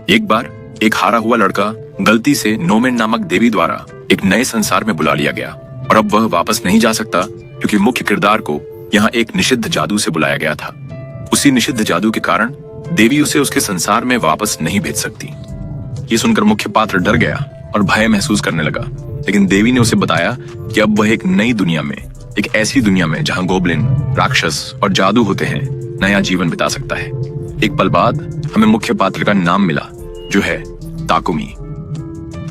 एक बार एक हारा हुआ लड़का गलती से नोमेन नामक देवी द्वारा एक नए संसार में बुला लिया गया और अब वह वापस नहीं जा सकता, क्योंकि मुख्य किरदार को यहाँ एक निषिद्ध जादू से बुलाया गया था। उसी निषिद्ध जादू के कारण देवी उसे उसके संसार में वापस नहीं भेज सकती। ये सुनकर मुख्य पात्र डर गया और भय महसूस करने लगा, लेकिन देवी ने उसे बताया कि अब वह एक नई दुनिया में, एक ऐसी दुनिया में जहाँ गोब्लिन, राक्षस और जादू होते हैं, नया जीवन बिता सकता है। एक पल बाद हमें मुख्य पात्र का नाम मिला, जो है ताकुमी।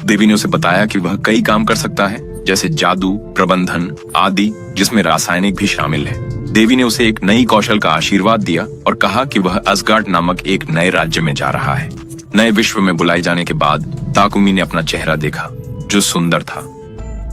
देवी ने उसे बताया कि वह कई काम कर सकता है, जैसे जादू, प्रबंधन आदि, जिसमें रासायनिक भी शामिल है। देवी ने उसे एक नई कौशल का आशीर्वाद दिया और कहा कि वह असगार्ड नामक एक नए राज्य में जा रहा है। नए विश्व में बुलाए जाने के बाद ताकुमी ने अपना चेहरा देखा, जो सुंदर था।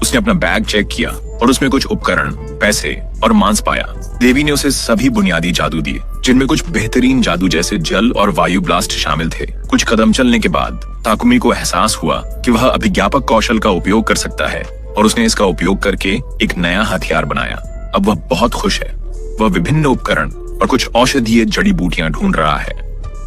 उसने अपना बैग चेक किया और उसमें कुछ उपकरण, पैसे और मांस पाया। देवी ने उसे सभी बुनियादी जादू दिए, जिनमें कुछ बेहतरीन जादू जैसे जल और वायु ब्लास्ट शामिल थे। कुछ कदम चलने के बाद ताकुमी को एहसास हुआ कि वह अभिज्ञापक कौशल का उपयोग कर सकता है और उसने इसका उपयोग करके एक नया हथियार बनाया। अब वह बहुत खुश है। वह विभिन्न उपकरण और कुछ औषधीय जड़ी बूटियां ढूंढ रहा है।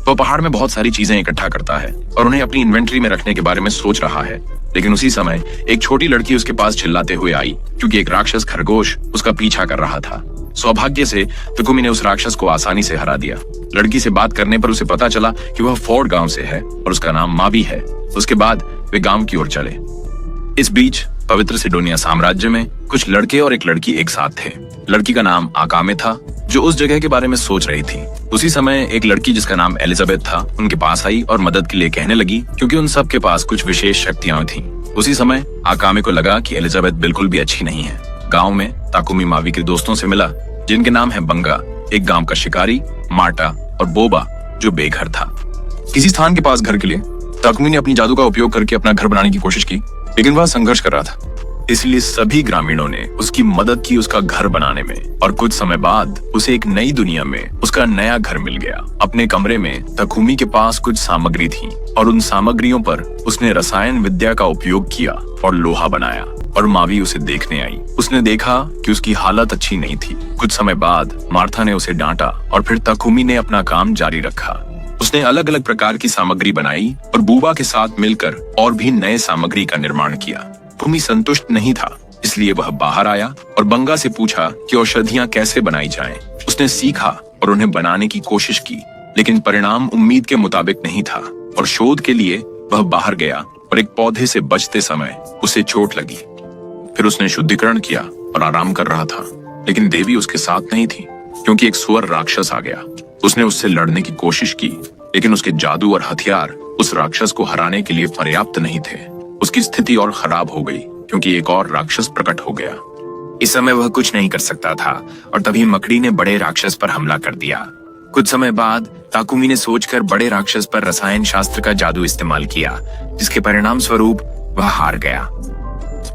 वह पहाड़ में बहुत सारी चीजें इकट्ठा करता है और उन्हें अपनी इन्वेंट्री में रखने के बारे में सोच रहा है। लेकिन उसी समय एक छोटी लड़की उसके पास चिल्लाते हुए आई, क्योंकि एक राक्षस खरगोश उसका पीछा कर रहा था। सौभाग्य से ताकुमी ने उस राक्षस को आसानी से हरा दिया। लड़की से बात करने पर उसे पता चला कि वह फोर्ड गांव से है और उसका नाम मावी है। उसके बाद वे गांव की ओर चले। इस बीच पवित्र सिडोनिया साम्राज्य में कुछ लड़के और एक लड़की एक साथ थे। लड़की का नाम आकामे था, जो उस जगह के बारे में सोच रही थी। उसी समय एक लड़की जिसका नाम एलिजाबेथ था उनके पास आई और मदद के लिए कहने लगी, क्योंकि उन सब के पास कुछ विशेष शक्तियां थीं। उसी समय आकामे को लगा कि एलिजाबेथ बिल्कुल भी अच्छी नहीं है। गांव में ताकुमी मावी के दोस्तों से मिला, जिनके नाम है बंगा, एक गांव का शिकारी, मार्टा और बोबा, जो बेघर था। किसी स्थान के पास घर के लिए ताकुमी ने अपनी जादू का उपयोग करके अपना घर बनाने की कोशिश की, लेकिन वह संघर्ष कर रहा था। इसलिए सभी ग्रामीणों ने उसकी मदद की उसका घर बनाने में, और कुछ समय बाद उसे एक नई दुनिया में उसका नया घर मिल गया। अपने कमरे में ताकुमी के पास कुछ सामग्री थी और उन सामग्रियों पर उसने रसायन विद्या का उपयोग किया और लोहा बनाया। और मावी उसे देखने आई। उसने देखा कि उसकी हालत अच्छी नहीं थी। कुछ समय बाद मार्था ने उसे डांटा और फिर ताकुमी ने अपना काम जारी रखा। उसने अलग अलग प्रकार की सामग्री बनाई और बूबा के साथ मिलकर और भी नए सामग्री का निर्माण किया। ताकुमी संतुष्ट नहीं था, इसलिए वह बाहर आया और बंगा से पूछा कि औषधियां कैसे बनाई जाएं। उसने सीखा और उन्हें बनाने की कोशिश की, लेकिन परिणाम उम्मीद के मुताबिक नहीं था और शोध के लिए वह बाहर गया और एक पौधे से बचते समय उसे चोट लगी। फिर उसने शुद्धिकरण किया और आराम कर रहा था, लेकिन देवी उसके साथ नहीं थी, क्योंकि एक सुअर राक्षस आ गया। उसने उससे लड़ने की कोशिश की, लेकिन उसके जादू और हथियार उस राक्षस को हराने के लिए पर्याप्त नहीं थे। उसकी स्थिति और खराब हो गई, क्योंकि एक और राक्षस प्रकट हो गया। इस समय वह कुछ नहीं कर सकता था और तभी मकड़ी ने बड़े राक्षस पर हमला कर दिया। कुछ समय बाद ताकुमी ने सोचकर बड़े राक्षस पर रसायन शास्त्र का जादू इस्तेमाल किया, जिसके परिणाम स्वरूप वह हार गया।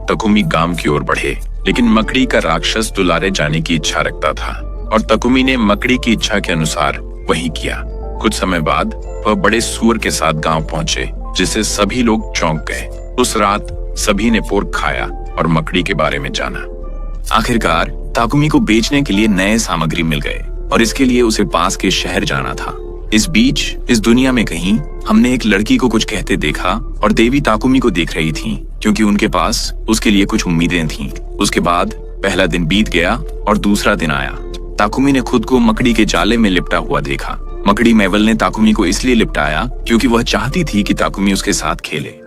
ताकुमी गांव की ओर बढ़े, लेकिन मकड़ी का राक्षस दुलारे जाने की इच्छा रखता था और ताकुमी ने मकड़ी की इच्छा के अनुसार वही किया। कुछ समय बाद वह बड़े सूअर के साथ गांव पहुंचे, जिससे सभी लोग चौंक गए। उस रात सभी ने पोर्क खाया और मकड़ी के बारे में जाना। आखिरकार ताकुमी को बेचने के लिए नए सामग्री मिल गए और इसके लिए उसे पास के शहर जाना था। इस बीच इस दुनिया में कहीं हमने एक लड़की को कुछ कहते देखा और देवी ताकुमी को देख रही थी, क्योंकि उनके पास उसके लिए कुछ उम्मीदें थीं। उसके बाद पहला दिन बीत गया और दूसरा दिन आया। ताकुमी ने खुद को मकड़ी के जाले में लिपटा हुआ देखा। मकड़ी मेवल ने ताकुमी को इसलिए लिपटाया क्योंकि वह चाहती थी कि ताकुमी उसके साथ खेले।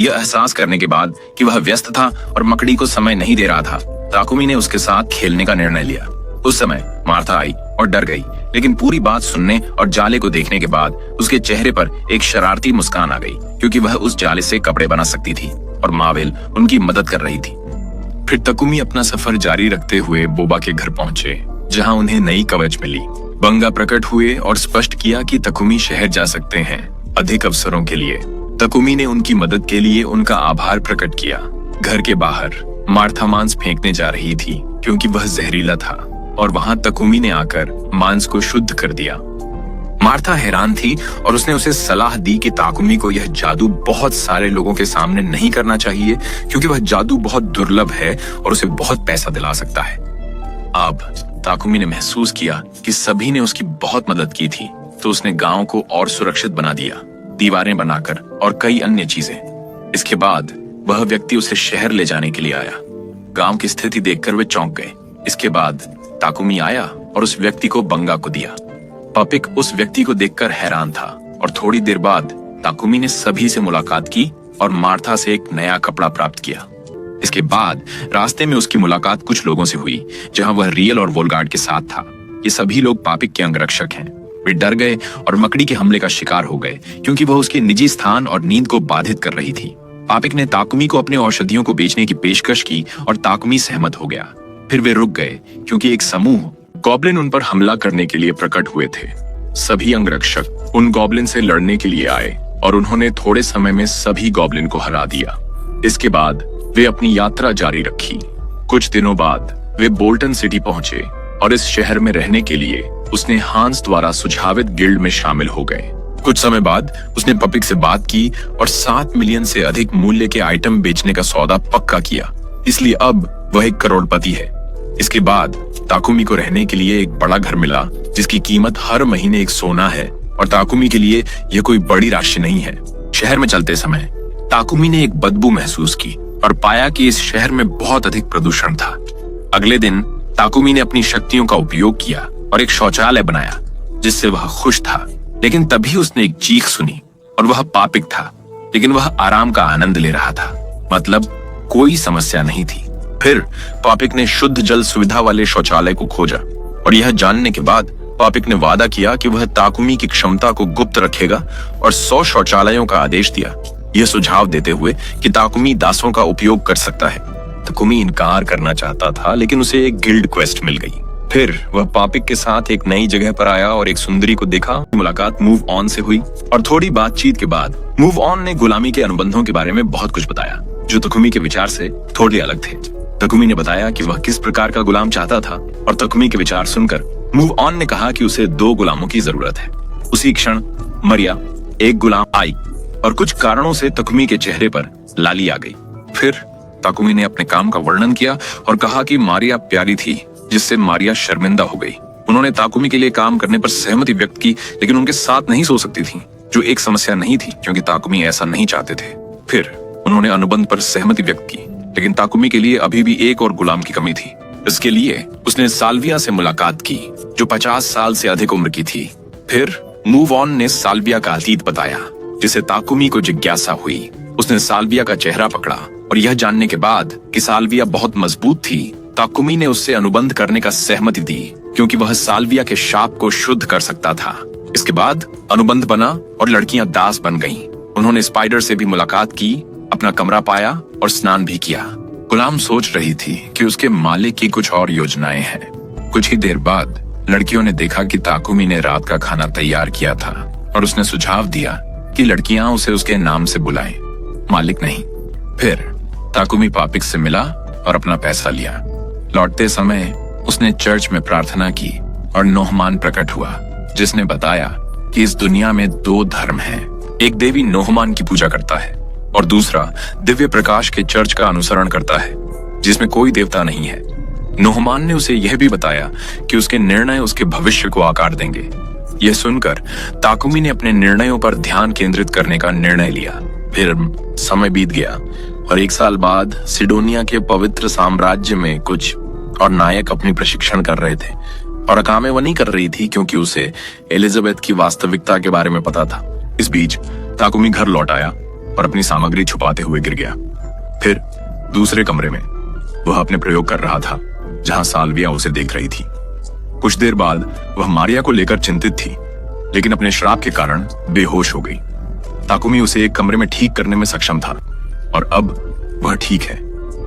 यह एहसास करने के बाद कि वह व्यस्त था और मकड़ी को समय नहीं दे रहा था, ताकुमी ने उसके साथ खेलने का निर्णय लिया। उस समय मार्था आई और डर गई, लेकिन पूरी बात सुनने और जाले को देखने के बाद उसके चेहरे पर एक शरारती मुस्कान आ गई, क्योंकि वह उस जाले से कपड़े बना सकती थी और मावेल उनकी मदद कर रही थी। फिर ताकुमी अपना सफर जारी रखते हुए बोबा के घर पहुंचे, जहां उन्हें नई कवच मिली। बंगा प्रकट हुए और स्पष्ट किया कि ताकुमी शहर जा सकते हैं अधिक अवसरों के लिए। ताकुमी ने उनकी मदद के लिए उनका आभार प्रकट किया। घर के बाहर मार्था मांस फेंकने जा रही थी, क्योंकि वह जहरीला था, और वहां ताकुमी ने आकर मांस को शुद्ध कर दिया। मार्था हैरान थी और उसने उसे सलाह दी कि ताकुमी को यह जादू बहुत सारे लोगों के सामने नहीं करना चाहिए, क्योंकि वह जादू बहुत दुर्लभ है और उसे बहुत पैसा दिला सकता है। अब ताकुमी ने महसूस किया कि सभी ने उसकी बहुत मदद की थी, तो उसने गांव को और सुरक्षित बना दिया। दीवारें बनाकर और कई अन्य चीजें। इसके बाद वह व्यक्ति उसे शहर ले जाने के लिए आया। गांव की स्थिति देखकर वे चौंक गए। इसके बाद ताकुमी आया और उस व्यक्ति को बंगा को दिया। पापिक उस व्यक्ति को देखकर हैरान था और थोड़ी देर बाद ताकुमी ने सभी से मुलाकात की और मार्था से एक नया कपड़ा प्राप्त किया। इसके बाद रास्ते में उसकी मुलाकात कुछ लोगों से हुई जहां वह रियल और वोलगार्ड के साथ था। ये सभी लोग पापिक के अंगरक्षक हैं। वे डर गए और मकड़ी के हमले का शिकार हो गए क्योंकि वह उसके निजी स्थान और नींद को बाधित कर रही थी। पापिक ने ताकुमी को अपने औषधियों को बेचने की पेशकश की और ताकुमी सहमत हो गया। फिर वे रुक गए क्योंकि एक समूह गॉब्लिन उन पर हमला करने के लिए प्रकट हुए थे। सभी अंगरक्षक उन गॉब्लिन से लड़ने के लिए आए और उन्होंने थोड़े समय में सभी गॉब्लिन को हरा दिया। इसके बाद वे अपनी यात्रा जारी रखी। कुछ दिनों बाद वे बोल्टन सिटी पहुंचे और इस शहर में रहने के लिए उसने हांस द्वारा सुझावित गिल्ड में शामिल हो गए। कुछ समय बाद उसने पपिक से बात की और 7 मिलियन से अधिक मूल्य के आइटम बेचने का सौदा पक्का किया। इसलिए अब वह एक करोड़पति है। इसके बाद ताकुमी को रहने के लिए एक बड़ा घर मिला जिसकी कीमत हर महीने 1 सोना है और ताकुमी के लिए यह कोई बड़ी राशि नहीं है। शहर में चलते समय ताकुमी ने एक बदबू महसूस की और पाया कि इस शहर में बहुत अधिक प्रदूषण था। अगले दिन ताकुमी ने अपनी शक्तियों का उपयोग किया और एक शौचालय बनाया जिससे वह खुश था। लेकिन तभी उसने एक चीख सुनी और वह पापिक था, लेकिन वह आराम का आनंद ले रहा था। मतलब कोई समस्या नहीं थी। फिर पापिक ने शुद्ध जल सुविधा वाले शौचालय को खोजा और यह जानने के बाद पापिक ने वादा किया कि वह ताकुमी की क्षमता को गुप्त रखेगा और 100 शौचालयों का आदेश दिया, यह सुझाव देते हुए कि ताकुमी दासों का उपयोग कर सकता है। ताकुमी इनकार करना चाहता था लेकिन उसे एक गिल्ड क्वेस्ट मिल गई। फिर वह पापिक के साथ एक नई जगह पर आया और एक सुंदरी को देखा। मुलाकात मूव ऑन से हुई और थोड़ी बातचीत के बाद मूव ऑन ने गुलामी के अनुबंधों के बारे में बहुत कुछ बताया जो ताकुमी के विचार से थोड़े अलग थे। ताकुमी ने बताया कि वह किस प्रकार का गुलाम चाहता था और ताकुमी के विचार सुनकर मूव ऑन ने कहा कि उसे 2 गुलामों की जरूरत है। उसी क्षण मरिया एक गुलाम आई और कुछ कारणों से ताकुमी के चेहरे पर लाली आ गई। फिर ताकुमी ने अपने काम का वर्णन किया और कहा कि मारिया प्यारी थी, जिससे मारिया शर्मिंदा हो गई। उन्होंने ताकुमी के लिए काम करने पर सहमति व्यक्त की लेकिन उनके साथ नहीं सो सकती थी, जो एक समस्या नहीं थी क्योंकि ताकुमी ऐसा नहीं चाहते थे। फिर उन्होंने अनुबंध पर सहमति व्यक्त की लेकिन ताकुमी के लिए अभी भी एक और गुलाम की कमी थी। इसके लिए उसने साल्विया से मुलाकात की जो 50 साल से अधिक उम्र की थी। फिर मूव ऑन ने साल्विया का अतीत बताया जिसे ताकुमी को जिज्ञासा हुई। उसने साल्विया का चेहरा पकड़ा और यह जानने के बाद कि साल्विया बहुत मजबूत थी, ताकुमी ने उससे अनुबंध करने का सहमति दी क्योंकि वह साल्विया के शाप को शुद्ध कर सकता था। इसके बाद अनुबंध बना और लड़कियां दास बन गईं। उन्होंने स्पाइडर से भी मुलाकात की, अपना कमरा पाया और स्नान भी किया। गुलाम सोच रही थी कि उसके मालिक की कुछ और योजनाएं हैं। कुछ ही देर बाद लड़कियों ने देखा कि ताकुमी ने रात का खाना तैयार किया था और उसने सुझाव दिया कि लड़कियां उसे उसके नाम से बुलाएं, मालिक नहीं। फिर ताकुमी पापिक से मिला और अपना पैसा लिया। लौटते समय उसने चर्च में प्रार्थना की और नोहमान प्रकट हुआ जिसने बताया कि इस दुनिया में 2 धर्म हैं। एक देवी नोहमान की पूजा करता है और दूसरा दिव्य प्रकाश के चर्च का अनुसरण करता है जिसमें कोई देवता नहीं है। नोहमान ने उसे यह भी बताया कि उसके निर्णय उसके भविष्य को आकार देंगे। यह सुनकर ताकुमी ने अपने निर्णयों पर ध्यान केंद्रित करने का निर्णय लिया। फिर समय बीत गया और 1 साल बाद सिडोनिया के पवित्र साम्राज्य में कुछ और नायक अपनी प्रशिक्षण कर रहे थे और अकामे वो नहीं कर रही थी क्योंकि उसे एलिजाबेथ की वास्तविकता के बारे में पता था। इस बीच ताकुमी घर लौट आया और अपनी सामग्री छुपाते हुए गिर गया। फिर दूसरे कमरे में वह अपने प्रयोग कर रहा था जहां साल्विया उसे देख रही थी। कुछ देर बाद वह मारिया को लेकर चिंतित थी लेकिन अपने श्राप के कारण बेहोश हो गई। ताकुमी उसे एक कमरे में ठीक करने में सक्षम था और अब वह ठीक है।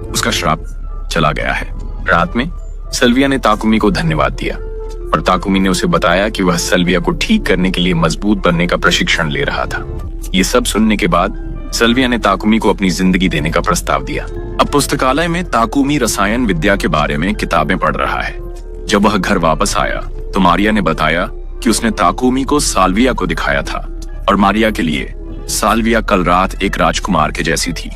उसका श्राप चला गया है। रात में सल्विया ने ताकुमी को धन्यवाद दिया और ताकुमी ने उसे बताया कि वह सल्विया को ठीक करने के लिए मजबूत बनने का प्रशिक्षण ले रहा था। ये सब सुनने के बाद सल्विया ने ताकुमी को अपनी जिंदगी देने का प्रस्ताव दिया। अब पुस्तकालय में ताकुमी रसायन विद्या के बारे में किताबें पढ़ रहा है। जब वह घर वापस आया तो मारिया ने बताया कि उसने ताकुमी को साल्विया को दिखाया था और मारिया के लिए साल्विया कल रात एक राजकुमार के जैसी थी।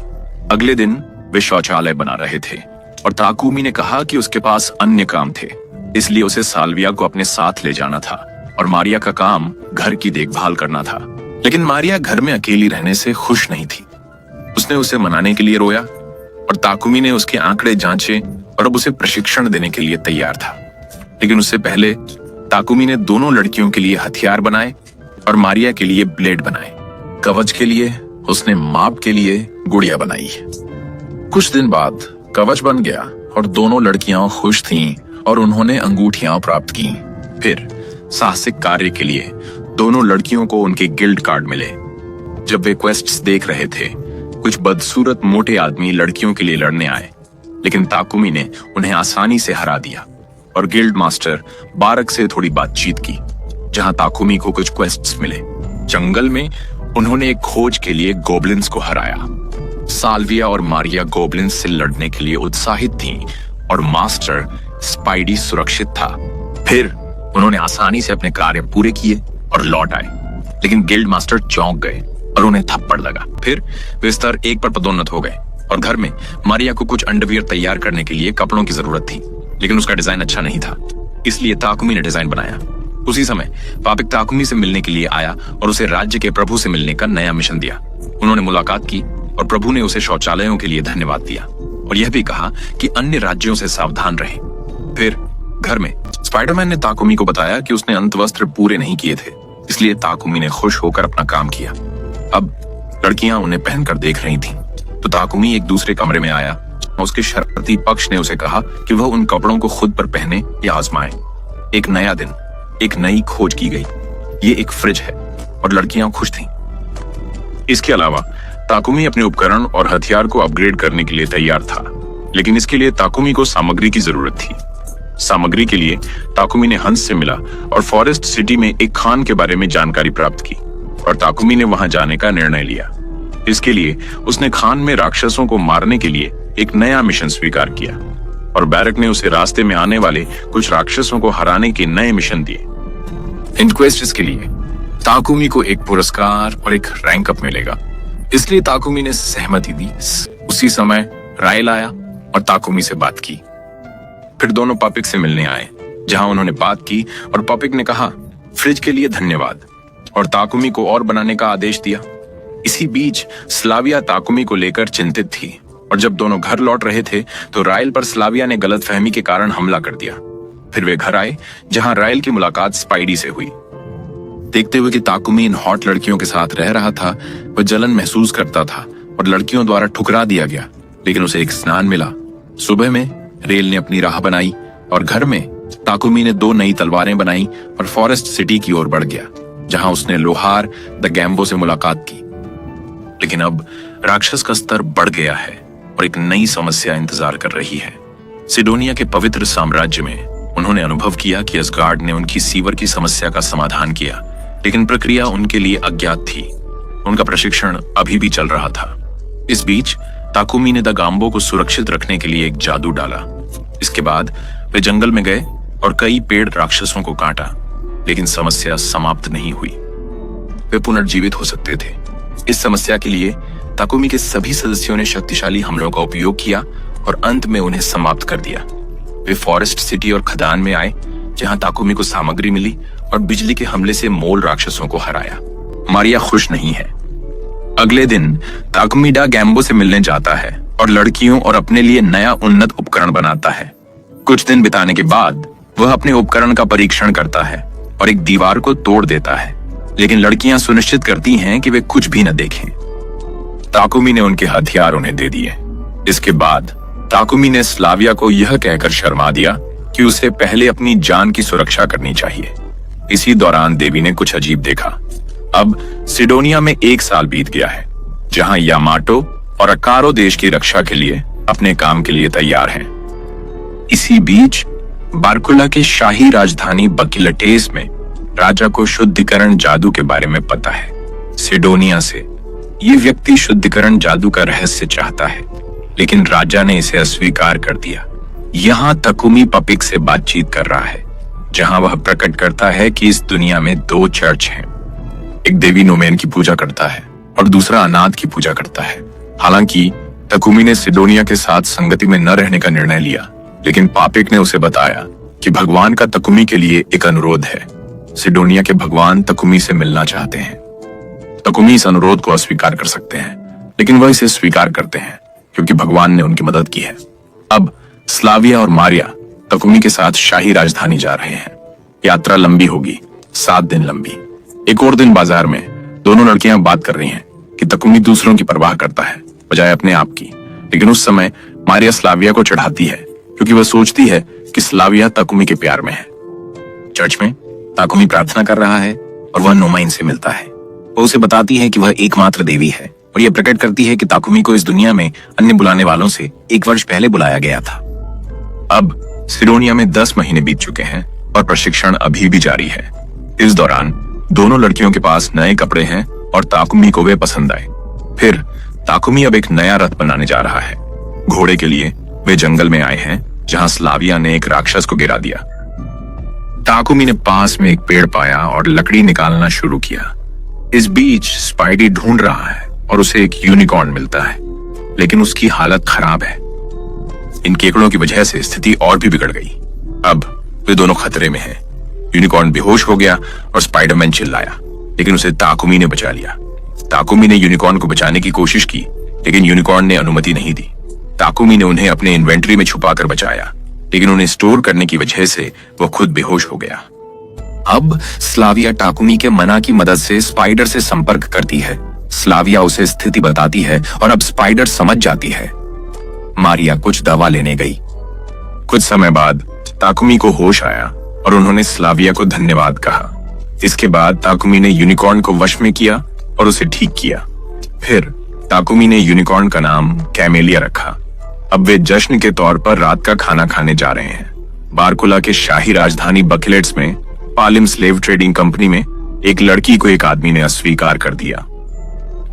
अगले दिन वे शौचालय बना रहे थे और ताकुमी ने कहा कि उसके पास अन्य काम थे, इसलिए उसे साल्विया को अपने साथ ले जाना था और मारिया का काम घर की देखभाल करना था। लेकिन मारिया घर में अकेली रहने से खुश नहीं थी। उसने उसे मनाने के लिए रोया और ताकुमी ने उसके आंकड़े जांचे और अब उसे प्रशिक्षण देने के लिए तैयार था। लेकिन उससे पहले ताकुमी ने दोनों लड़कियों के लिए हथियार बनाए और मारिया के लिए ब्लेड बनाए। कवच के लिए उसने माप के लिए गुड़िया बनाई। कुछ दिन बाद कवच बन गया और दोनों लड़कियां खुश थीं और उन्होंने अंगूठियां प्राप्त की। फिर साहसिक कार्य के लिए दोनों लड़कियों को उनके गिल्ड कार्ड मिले। जब वे क्वेस्ट्स देख रहे थे, कुछ बदसूरत मोटे आदमी लड़कियों के लिए लड़ने आए, लेकिन ताकुमी ने उन्हें आसानी से हरा दिया और गिल्ड मास्टर बारक से थोड़ी बातचीत की, जहां ताकुमी को कुछ क्वेस्ट्स मिले। जंगल में उन्होंने एक खोज के लिए गोब्लिन्स को हराया। साल्विया और मारिया गोब्लिन्स से लड़ने के लिए उत्साहित थीं और मास्टर स्पाइडी सुरक्षित था। फिर उन्होंने आसानी से अपने कार्य पूरे किए और लौट आए, लेकिन गिल्ड मास्टर चौंक गए और उन्हें थप्पड़ लगा। फिर वे स्तर 1 पर पदोन्नत हो गए और घर में मारिया को कुछ अंडरवियर तैयार करने के लिए कपड़ों की जरूरत थी, लेकिन उसका डिजाइन अच्छा नहीं था, इसलिए ताकुमी ने डिजाइन बनाया। उसी समय पापिक ताकुमी से मिलने के लिए आया और उसे राज्य के प्रभु से मिलने का नया मिशन दिया। उन्होंने मुलाकात की और प्रभु ने उसे शौचालयों के लिए धन्यवाद दिया और यह भी कहा कि अन्य राज्यों से सावधान रहे। फिर घर में स्पाइडरमैन ने ताकुमी को बताया कि उसने अंतवस्त्र पूरे नहीं किए थे, इसलिए ताकुमी ने खुश होकर अपना काम किया। अब लड़कियां उन्हें पहनकर देख रही थीं, तो ताकुमी एक दूसरे कमरे में आया। उसके शरारती पक्ष ने उसे कहा कि वह उन कपड़ों को खुद पर पहने या आजमाए। एक नया दिन, एक नई खोज की गई। ये एक फ्रिज है और लड़कियां खुश थीं। इसके अलावा ताकुमी अपने उपकरण और हथियार को अपग्रेड करने के लिए तैयार था, लेकिन इसके लिए ताकुमी को सामग्री की जरूरत थी। सामग्री के लिए ताकुमी ने हंस से मिला और फॉरेस्ट सिटी में एक खान के बारे में जानकारी प्राप्त की और ताकुमी ने वहां जाने का निर्णय लिया। इसके लिए उसने खान में राक्षसों को मारने के लिए एक नया मिशन स्वीकार किया और बैरक ने उसे रास्ते में आने वाले कुछ राक्षसों को हराने के नए मिशन दिए। इन क्वेस्ट्स के लिए ताकुमी को एक पुरस्कार और एक रैंक अप मिलेगा, इसलिए ताकुमी ने सहमति दी। उसी समय रायल आया और ताकुमी से बात की। फिर दोनों पापिक से मिलने आए, जहां उन्होंने बात की और पापिक ने कहा फ्रिज के लिए धन्यवाद और ताकुमी को और बनाने का आदेश दिया। इसी बीच स्लाविया ताकुमी को लेकर चिंतित थी और जब दोनों घर लौट रहे थे तो रायल पर स्लाविया ने गलतफहमी के कारण हमला कर दिया। फिर वे घर आए, जहां रायल की मुलाकात स्पाइडी से हुई। देखते हुए कि ताकुमी इन हॉट लड़कियों के साथ रह रहा था, वह जलन महसूस करता था और लड़कियों द्वारा ठुकरा दिया गया, लेकिन उसे एक स्नान मिला। सुबह में रेल ने अपनी राह बनाई और घर में ताकुमी ने 2 नई तलवारें बनाई और फॉरेस्ट सिटी की ओर बढ़ गया, जहां उसने लोहार द गैम्बो से मुलाकात की। लेकिन अब राक्षस का स्तर बढ़ गया है और एक नई समस्या इंतजार कर रही है। सिडोनिया के पवित्र साम्राज्य में उन्होंने अनुभव किया कि असगार्ड ने उनकी सीवर की समस्या का समाधान किया, लेकिन प्रक्रिया उनके लिए अज्ञात थी। उनका प्रशिक्षण अभी भी चल रहा था। इस बीच ताकुमी ने द गाम्बो को सुरक्षित रखने के लिए एक जादू डाला। इसके बाद वे जंगल में गए और कई पेड़ राक्षसों को काटा, लेकिन समस्या समाप्त नहीं हुई। वे पुनर्जीवित हो सकते थे। इस समस्या के लिए ताकुमी के सभी सदस्यों ने शक्तिशाली हमलों का उपयोग किया और अंत में उन्हें समाप्त कर दिया। वे फॉरेस्ट सिटी और खदान में आए, जहां ताकुमी को सामग्री मिली और बिजली के हमले से मोल राक्षसों को हराया। मारिया खुश नहीं है। अगले दिन ताकुमी द गैम्बो से मिलने जाता है और लड़कियों और अपने लिए नया उन्नत उपकरण बनाता है। कुछ दिन बिताने के बाद वह अपने उपकरण का परीक्षण करता है और एक दीवार को तोड़ देता है, लेकिन लड़कियां सुनिश्चित करती हैं कि वे कुछ भी न देखें। ताकुमी ने उनके हथियार उन्हें दे दिए। इसके बाद ताकुमी ने स्लाविया को यह कहकर शर्मा दिया कि उसे पहले अपनी जान की सुरक्षा करनी चाहिए। इसी दौरान देवी ने कुछ अजीब देखा। अब सिडोनिया में 1 साल बीत गया है, जहां यामाटो और अकारो देश की रक्षा के लिए अपने काम के लिए तैयार हैं। इसी बीच बार्कुला के शाही राजधानी बकिलटेस में राजा को शुद्धिकरण जादू के बारे में पता है। सिडोनिया से ये व्यक्ति शुद्धिकरण जादू का रहस्य चाहता है, लेकिन राजा ने इसे अस्वीकार कर दिया। यहाँ ताकुमी पापिक से बातचीत कर रहा है, जहां वह प्रकट करता है कि इस दुनिया में 2 चर्च हैं। एक देवी नोमेन की पूजा करता है और दूसरा अनाथ की पूजा करता है। हालांकि ताकुमी ने सिडोनिया के साथ संगति में न रहने का निर्णय लिया, लेकिन पापिक ने उसे बताया कि भगवान का ताकुमी के लिए एक अनुरोध है। सिडोनिया के भगवान ताकुमी से मिलना चाहते हैं। तकुमी इस अनुरोध को अस्वीकार कर सकते हैं, लेकिन वह इसे स्वीकार करते हैं क्योंकि भगवान ने उनकी मदद की है। अब स्लाविया और मारिया तकुमी के साथ शाही राजधानी जा रहे हैं। यात्रा लंबी होगी, 7 दिन लंबी। एक और दिन बाजार में दोनों लड़कियां बात कर रही हैं कि तकुमी दूसरों की परवाह करता है बजाय अपने आप की, लेकिन उस समय मारिया स्लाविया को चढ़ाती है क्योंकि वह सोचती है कि स्लाविया तकुमी के प्यार में है। चर्च में ताकुमी प्रार्थना कर रहा है और वह नोमाइन से मिलता है। वो उसे बताती है कि वह एकमात्र देवी है और यह प्रकट करती है कि ताकुमी को इस दुनिया में अन्य बुलाने वालों से 1 वर्ष पहले बुलाया गया था। अब सिडोनिया में 10 महीने बीत चुके हैं और प्रशिक्षण अभी भी जारी है। इस दौरान दोनों लड़कियों के पास नए कपड़े हैं और ताकुमी को वे पसंद आए। फिर ताकुमी अब एक नया रथ बनाने जा रहा है। घोड़े के लिए वे जंगल में आए हैं जहां स्लाविया ने एक राक्षस को गिरा दिया। ताकुमी ने पास में एक पेड़ पाया और लकड़ी निकालना शुरू किया। इस बीच स्पाइडी ढूंढ रहा है और उसे एक यूनिकॉर्न मिलता है, लेकिन उसकी हालत खराब है। इन केकड़ों की वजह से स्थिति और भी बिगड़ गई। अब वे दोनों खतरे में हैं। यूनिकॉर्न बेहोश हो गया और स्पाइडरमैन चिल्लाया, लेकिन उसे ताकुमी ने बचा लिया। ताकुमी ने यूनिकॉर्न को बचाने की कोशिश की, लेकिन यूनिकॉर्न ने अनुमति नहीं दी। ताकुमी ने उन्हें अपने इन्वेंट्री में छुपाकर बचाया, लेकिन उन्हें स्टोर करने की वजह से वो खुद बेहोश हो गया। अब स्लाविया ताकुमी के मना की मदद से स्पाइडर से संपर्क करती है। स्लाविया उसे स्थिति बताती है और अब स्पाइडर समझ जाती है। मारिया कुछ दवा लेने गई। कुछ समय बाद ताकुमी को होश आया और उन्होंने स्लाविया को धन्यवाद कहा। इसके बाद ताकुमी ने यूनिकॉर्न को वश में किया और उसे ठीक किया। फिर ताकुमी ने यूनिकॉर्न का नाम कैमेलिया रखा। अब वे जश्न के तौर पर रात का खाना खाने जा रहे हैं। बारकुला के शाही राजधानी बकिलेट्स में पालिम स्लेव ट्रेडिंग कंपनी में एक लड़की को एक आदमी ने अस्वीकार कर दिया।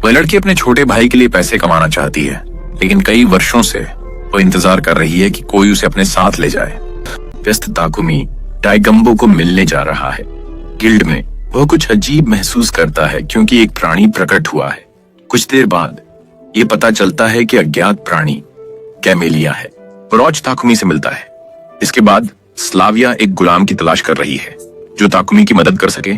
वह लड़की अपने छोटे भाई के लिए पैसे कमाना चाहती है, लेकिन कई वर्षों से वो इंतजार कर रही है कि कोई उसे अपने साथ ले जाए। व्यस्त ताकुमी डाइगम्बो को मिलने जा रहा है। गिल्ड में वह कुछ अजीब महसूस करता है क्योंकि एक प्राणी प्रकट हुआ है। कुछ देर बाद ये पता चलता है कि अज्ञात प्राणी कैमेलिया है। रोज ताकुमी से मिलता है। इसके बाद स्लाविया एक गुलाम की तलाश कर रही है जो ताकुमी की मदद कर सके।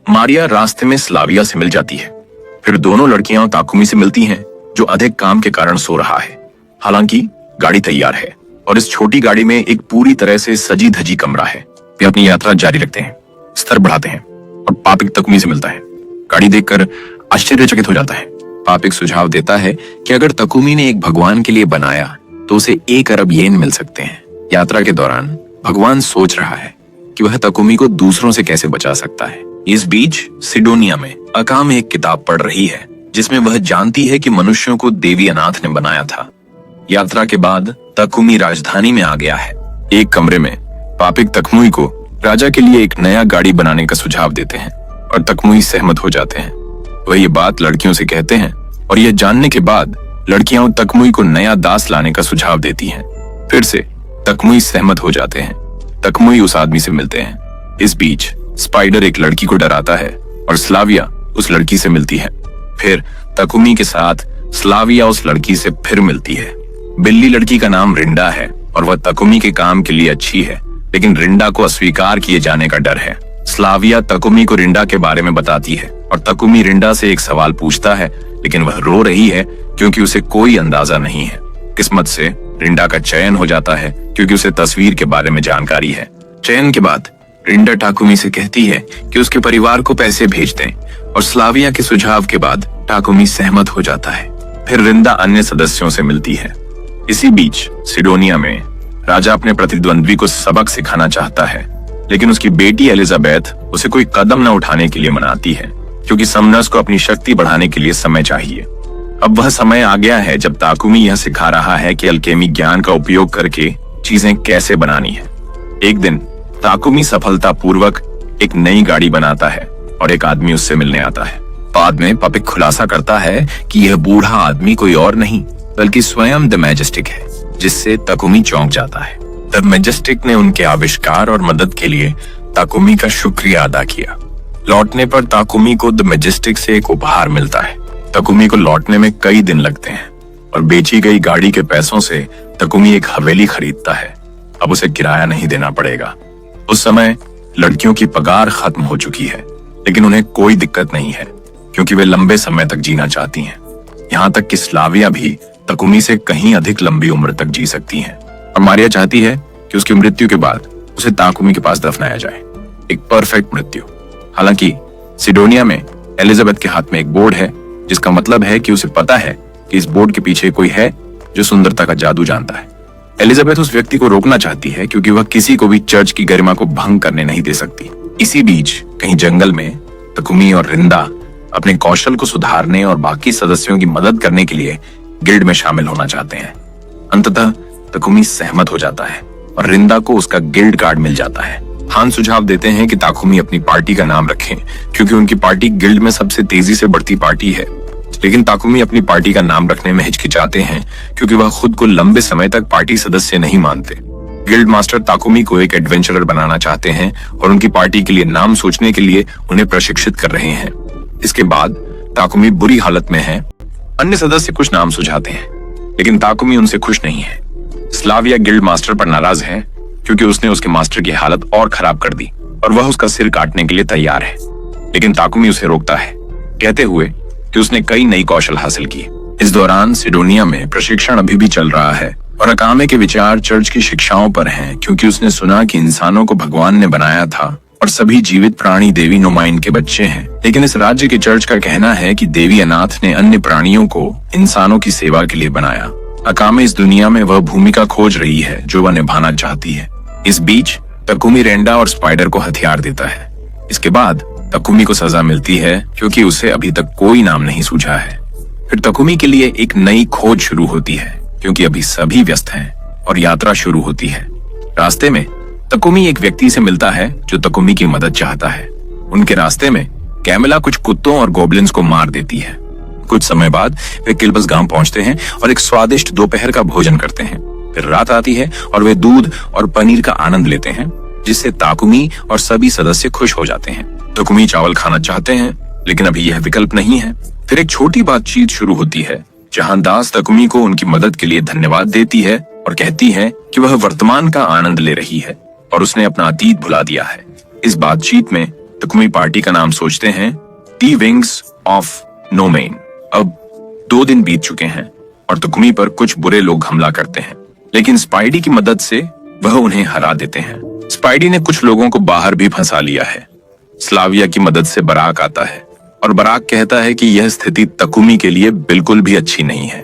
मारिया रास्ते में स्लाविया से मिल जाती है। फिर दोनों लड़कियां ताकुमी से मिलती हैं जो अधिक काम के कारण सो रहा है। हालांकि गाड़ी तैयार है और इस छोटी गाड़ी में एक पूरी तरह से सजी धजी कमरा है। वे अपनी यात्रा जारी रखते हैं, स्तर बढ़ाते हैं और पापिक ताकुमी से मिलता है। गाड़ी देखकर आश्चर्यचकित हो जाता है। पापिक सुझाव देता है कि अगर ताकुमी ने एक भगवान के लिए बनाया तो उसे 1 अरब येन मिल सकते हैं। यात्रा के दौरान भगवान सोच रहा है कि वह ताकुमी को दूसरों से कैसे बचा सकता है। इस बीच सिडोनिया में अकाम एक किताब पढ़ रही है जिसमें वह जानती है कि मनुष्यों को देवी अनाथ ने बनाया था। यात्रा के बाद ताकुमी राजधानी में आ गया है। एक कमरे में पापिक तकमुई को राजा के लिए एक नया गाड़ी बनाने का सुझाव देते हैं और तकमुई सहमत हो जाते हैं। वह ये बात लड़कियों से कहते हैं और यह जानने के बाद लड़कियां तकमुई को नया दास लाने का सुझाव देती हैं। फिर से तकमुई सहमत हो जाते हैं। तकमुई उस आदमी से मिलते हैं। इस बीच स्पाइडर एक लड़की को डराता है और स्लाविया उस लड़की से मिलती है। फिर ताकुमी के साथ स्लाविया उस लड़की से फिर मिलती है। बिल्ली लड़की का नाम रिंडा है और वह ताकुमी के काम के लिए अच्छी है, लेकिन रिंडा को अस्वीकार किए जाने का डर है। स्लाविया ताकुमी को रिंडा के बारे में बताती है और ताकुमी रिंडा से एक सवाल पूछता है, लेकिन वह रो रही है क्योंकि उसे कोई अंदाजा नहीं है। किस्मत से रिंडा का चयन हो जाता है क्योंकि उसे तस्वीर के बारे में जानकारी है। चयन के बाद रिंडा ताकुमी से कहती है कि उसके परिवार को पैसे भेज दें और स्लाविया के सुझाव के बाद ताकुमी सहमत हो जाता है। फिर रिंडा अन्य सदस्यों से मिलती है। इसी बीच सिडोनिया में राजा अपने प्रतिद्वंद्वी को सबक सिखाना चाहता है, लेकिन उसकी बेटी एलिजाबेथ उसे कोई कदम न उठाने के लिए मनाती है क्योंकि समनस को अपनी शक्ति बढ़ाने के लिए समय चाहिए। अब वह समय आ गया है जब ताकुमी यह सिखा रहा है कि अल्केमी ज्ञान का उपयोग करके चीजें कैसे बनानी है। एक दिन ताकुमी सफलतापूर्वक एक नई गाड़ी बनाता है और एक आदमी उससे मिलने आता है। बाद में पापिक खुलासा करता है कि यह बूढ़ा आदमी कोई और नहीं बल्कि स्वयं द मैजेस्टिक है, जिससे ताकुमी चौंक जाता है। द मैजेस्टिक ने उनके आविष्कार और मदद के लिए ताकुमी का शुक्रिया अदा किया। लौटने पर ताकुमी को द मैजेस्टिक से एक उपहार मिलता है। ताकुमी को लौटने में कई दिन लगते हैं और बेची गई गाड़ी के पैसों से ताकुमी एक हवेली खरीदता है। अब उसे किराया नहीं देना पड़ेगा। उस समय लड़कियों की पगार खत्म हो चुकी है, लेकिन उन्हें कोई दिक्कत नहीं है क्योंकि वे लंबे समय तक जीना चाहती हैं। यहाँ तक कि स्लाविया भी तकुमी से कहीं अधिक लंबी उम्र तक जी सकती हैं। और मारिया चाहती है कि उसकी मृत्यु के बाद उसे ताकुमी के पास दफनाया जाए, एक परफेक्ट मृत्यु। हालांकि सिडोनिया में एलिजाबेथ के हाथ में एक बोर्ड है, जिसका मतलब है कि उसे पता है कि इस बोर्ड के पीछे कोई है जो सुंदरता का जादू जानता है। एलिजाबेथ उस व्यक्ति को रोकना चाहती है क्योंकि वह किसी को भी चर्च की गरिमा को भंग करने नहीं दे सकती। इसी बीच कहीं जंगल में तकुमी और रिंदा अपने कौशल को सुधारने और बाकी सदस्यों की मदद करने के लिए गिल्ड में शामिल होना चाहते हैं। अंततः तकुमी सहमत हो जाता है और रिंदा को उसका गिल्ड कार्ड मिल जाता है। हान सुझाव देते हैं कि ताकुमी अपनी पार्टी का नाम रखें क्योंकि उनकी पार्टी गिल्ड में सबसे तेजी से बढ़ती पार्टी है। लेकिन ताकुमी अपनी पार्टी का नाम रखने में हिचकिचाते हैं क्योंकि वह खुद को लंबे समय तक पार्टी सदस्य नहीं मानते। गिल्ड मास्टर ताकुमी को एक एडवेंचरर बनाना चाहते हैं और उनकी पार्टी के लिए नाम सोचने के लिए उन्हें प्रशिक्षित कर रहे हैं। इसके बाद ताकुमी बुरी हालत में है। अन्य सदस्य कुछ नाम सुझाते हैं, लेकिन ताकुमी उनसे खुश नहीं है। स्लाविया गिल्ड मास्टर पर नाराज है क्योंकि उसने उसके मास्टर की हालत और खराब कर दी और वह उसका सिर काटने के लिए तैयार है। लेकिन ताकुमी उसे रोकता है, कहते हुए कि उसने कई नई कौशल हासिल किए। इस दौरान सिडोनिया में प्रशिक्षण अभी भी चल रहा है और अकामे के विचार चर्च की शिक्षाओं पर हैं क्योंकि उसने सुना कि इंसानों को भगवान ने बनाया था और सभी जीवित प्राणी देवी नुमाइन के बच्चे हैं। लेकिन इस राज्य के चर्च का कहना है कि देवी अनाथ ने अन्य प्राणियों को इंसानों की सेवा के लिए बनाया। अकामे इस दुनिया में वह भूमिका खोज रही है जो वह निभाना चाहती है। इस बीच तकुमी रेंडा और स्पाइडर को हथियार देता है। इसके बाद तकुमी को सजा मिलती है क्योंकि उसे अभी तक कोई नाम नहीं सूझा है। फिर तकुमी के लिए एक नई खोज शुरू होती है क्योंकि अभी सभी व्यस्त हैं और यात्रा शुरू होती है। रास्ते में तकुमी एक व्यक्ति से मिलता है जो तकुमी की मदद चाहता है। उनके रास्ते में कैमिला कुछ कुत्तों और गोब्लिन्स को मार देती है। कुछ समय बाद वे किल्बस गांव पहुंचते हैं और एक स्वादिष्ट दोपहर का भोजन करते हैं। फिर रात आती है और वे दूध और पनीर का आनंद लेते हैं, जिससे ताकुमी और सभी सदस्य खुश हो जाते हैं। तकुमी चावल खाना चाहते हैं, लेकिन अभी यह विकल्प नहीं है। फिर एक छोटी बातचीत शुरू होती है जहां दास तकुमी को उनकी मदद के लिए धन्यवाद देती है और कहती है कि वह वर्तमान का आनंद ले रही है और उसने अपना अतीत भुला दिया है। इस बातचीत में तकुमी पार्टी का नाम सोचते हैं, दी विंग्स ऑफ नोमेन। अब 2 दिन बीत चुके हैं और तकुमी पर कुछ बुरे लोग हमला करते हैं, लेकिन स्पाइडी की मदद से वह उन्हें हरा देते हैं। स्पाइडी ने कुछ लोगों को बाहर भी फंसा लिया है। स्लाविया की मदद से बराक आता है और बराक कहता है कि यह स्थिति तकुमी के लिए बिल्कुल भी अच्छी नहीं है।